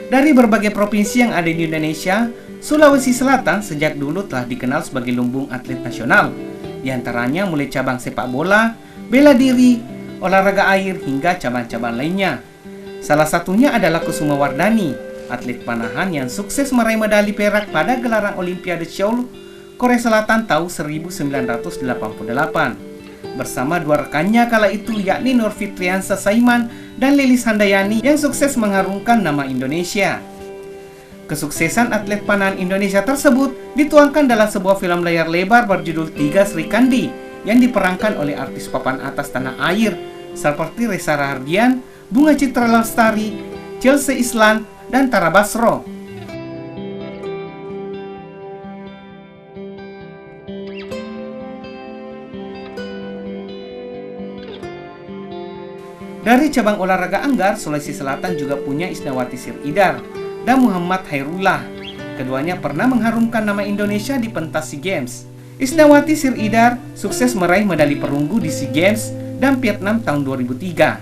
Dari berbagai provinsi yang ada di Indonesia, Sulawesi Selatan sejak dulu telah dikenal sebagai lumbung atlet nasional. Di antaranya mulai cabang sepak bola, bela diri, olahraga air, hingga cabang-cabang lainnya. Salah satunya adalah Kusuma Wardani, atlet panahan yang sukses meraih medali perak pada gelaran Olimpiade Seoul, Korea Selatan tahun 1988. Bersama dua rekannya kala itu, yakni Nur Fitriansa Saiman dan Lilis Handayani, yang sukses mengharumkan nama Indonesia. Kesuksesan atlet panahan Indonesia tersebut dituangkan dalam sebuah film layar lebar berjudul Tiga Sri Kandi yang diperankan oleh artis papan atas tanah air seperti Reza Rahardian, Bunga Citra Lestari, Chelsea Islan, dan Tara Basro. Dari cabang olahraga anggar, Sulawesi Selatan juga punya Isnawati Siridar dan Muhammad Hairullah. Keduanya pernah mengharumkan nama Indonesia di pentas SEA Games. Isnawati Siridar sukses meraih medali perunggu di SEA Games dan Vietnam tahun 2003.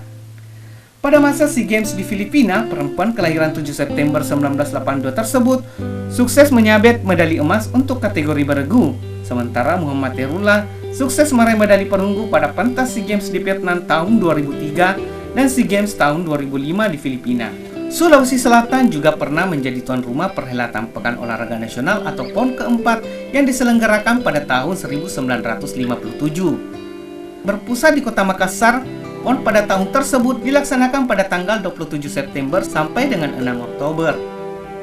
Pada masa SEA Games di Filipina, perempuan kelahiran 7 September 1982 tersebut sukses menyabet medali emas untuk kategori beregu. Sementara Muhammad Hairullah sukses meraih medali perunggu pada pentas SEA Games di Vietnam tahun 2003 dan SEA Games tahun 2005 di Filipina. Sulawesi Selatan juga pernah menjadi tuan rumah perhelatan Pekan Olahraga Nasional atau PON keempat yang diselenggarakan pada tahun 1957. Berpusat di kota Makassar, PON pada tahun tersebut dilaksanakan pada tanggal 27 September sampai dengan 6 Oktober.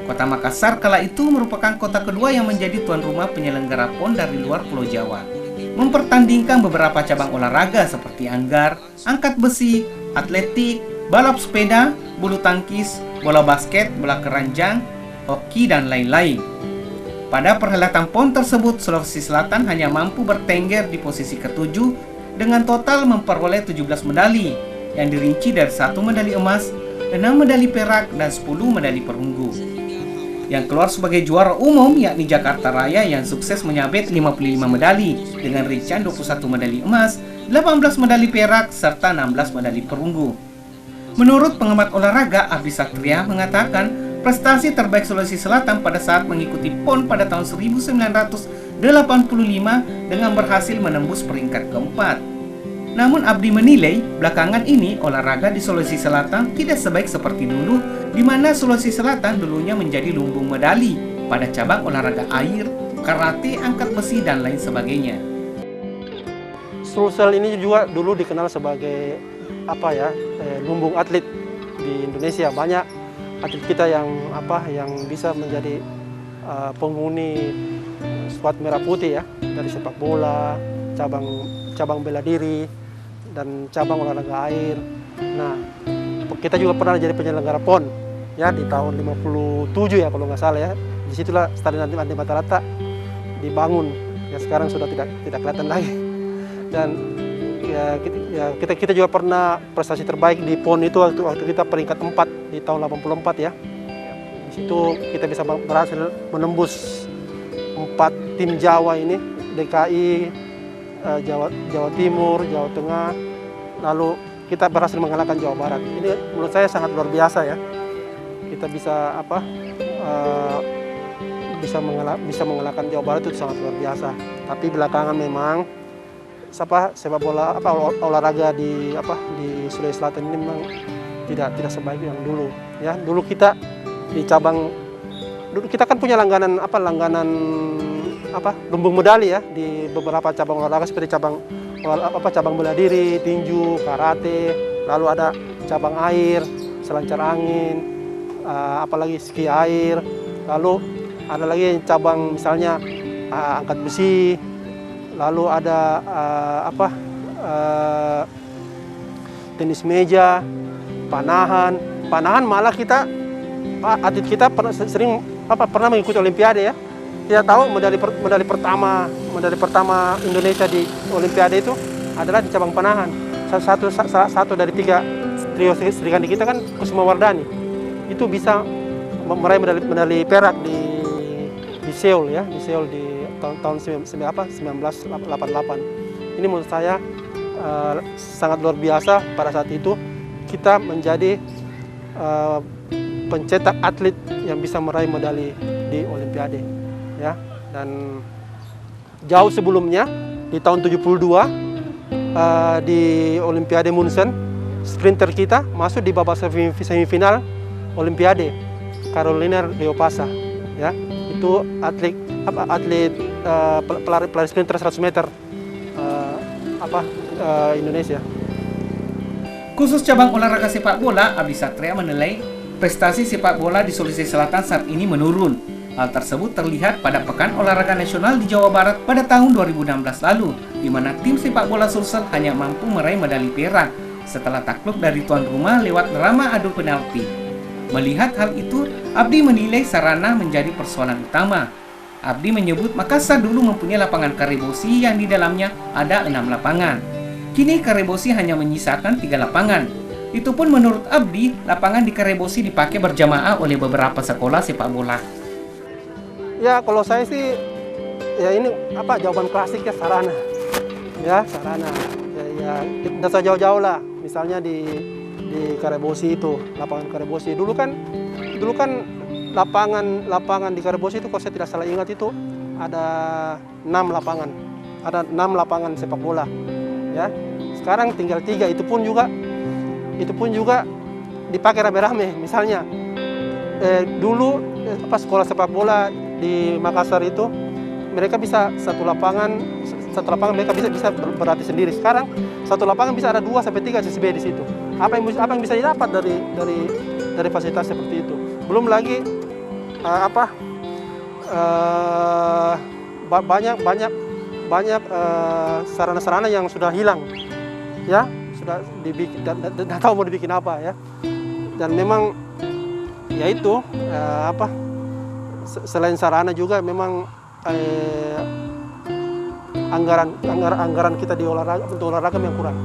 Kota Makassar kala itu merupakan kota kedua yang menjadi tuan rumah penyelenggara PON dari luar Pulau Jawa. Mempertandingkan beberapa cabang olahraga seperti anggar, angkat besi, atletik, balap sepeda, bulu tangkis, bola basket, bola keranjang, hoki, dan lain-lain. Pada perhelatan PON tersebut, Sulawesi Selatan hanya mampu bertengger di posisi ke-7 dengan total memperoleh 17 medali yang dirinci dari 1 medali emas, 6 medali perak, dan 10 medali perunggu. Yang keluar sebagai juara umum yakni Jakarta Raya yang sukses menyabet 55 medali dengan rincian 21 medali emas, 18 medali perak, serta 16 medali perunggu. Menurut pengamat olahraga Abdi Satria mengatakan prestasi terbaik Sulawesi Selatan pada saat mengikuti PON pada tahun 1985 dengan berhasil menembus peringkat keempat. Namun Abdi menilai belakangan ini olahraga di Sulawesi Selatan tidak sebaik seperti dulu, di mana Sulawesi Selatan dulunya menjadi lumbung medali pada cabang olahraga air, karate, angkat besi, dan lain sebagainya. Sulsel ini juga dulu dikenal sebagai lumbung atlet di Indonesia. Banyak atlet kita yang bisa menjadi penghuni skuad merah putih ya, dari sepak bola, cabang bela diri, dan cabang olahraga air. Nah, kita juga pernah jadi penyelenggara PON ya di tahun 57 ya kalau nggak salah ya. Disitulah Stadion Andi Matalata dibangun, yang sekarang sudah tidak kelihatan lagi. Dan kita juga pernah prestasi terbaik di PON itu waktu kita peringkat 4 di tahun 84 ya. Di situ kita bisa berhasil menembus 4 tim Jawa ini, DKI, Jawa Timur, Jawa Tengah, lalu kita berhasil mengalahkan Jawa Barat. Ini menurut saya sangat luar biasa ya. Kita bisa mengalahkan Jawa Barat itu sangat luar biasa. Tapi belakangan memang sepak bola olahraga di Sulawesi Selatan ini memang tidak sebaik yang dulu ya. Dulu kita kan punya langganan lumbung medali ya di beberapa cabang olahraga seperti cabang bela diri, tinju, karate, lalu ada cabang air, selancar angin, apalagi ski air, lalu ada lagi cabang misalnya angkat besi, lalu ada tenis meja, panahan malah atlet kita pernah mengikuti Olimpiade ya. Kita tahu medali pertama Indonesia di Olimpiade itu adalah di cabang panahan. Salah satu dari 3 trio Sri Kandi kita kan Kusuma Wardani. Itu bisa meraih medali perak di Seoul ya, di Seoul di tahun 1988. Ini menurut saya sangat luar biasa pada saat itu kita menjadi pencetak atlet yang bisa meraih medali di Olimpiade, ya. Dan jauh sebelumnya di tahun 72 di Olimpiade Munchen, sprinter kita masuk di babak semifinal Olimpiade, Carolina Leopasa, ya. Itu atlet pelari sprinter 100 meter Indonesia. Khusus cabang olahraga sepak bola, Abdi Satria menilai prestasi sepak bola di Sulawesi Selatan saat ini menurun. Hal tersebut terlihat pada Pekan Olahraga Nasional di Jawa Barat pada tahun 2016 lalu, di mana tim sepak bola Sulsel hanya mampu meraih medali perak setelah takluk dari tuan rumah lewat drama adu penalti. Melihat hal itu, Abdi menilai sarana menjadi persoalan utama. Abdi menyebut Makassar dulu mempunyai lapangan karebosi yang di dalamnya ada 6 lapangan. Kini karebosi hanya menyisakan 3 lapangan. Itu pun menurut Abdi, lapangan di karebosi dipakai berjamaah oleh beberapa sekolah sepak bola. Ya, kalau saya sih, ya ini jawaban klasiknya sarana. Ya, sarana. Ya, tidak usah jauh-jauh lah. Misalnya di karebosi itu, lapangan karebosi. Dulu kan lapangan di karebosi itu, kalau saya tidak salah ingat itu ada 6 lapangan. Ada 6 lapangan sepak bola. Ya, sekarang tinggal 3. Itu pun juga dipakai rame-rame. Misalnya dulu sekolah sepak bola di Makassar itu mereka bisa satu lapangan mereka bisa berlatih sendiri. Sekarang satu lapangan bisa ada 2 sampai 3 CSB di situ. Apa yang bisa didapat dari fasilitas seperti itu? Belum lagi banyak sarana-sarana yang sudah hilang, ya, sudah dibikin, tidak tahu mau dibikin apa, ya. Dan memang ya itu selain sarana juga memang anggaran kita di olahraga untuk olahraga yang kurang.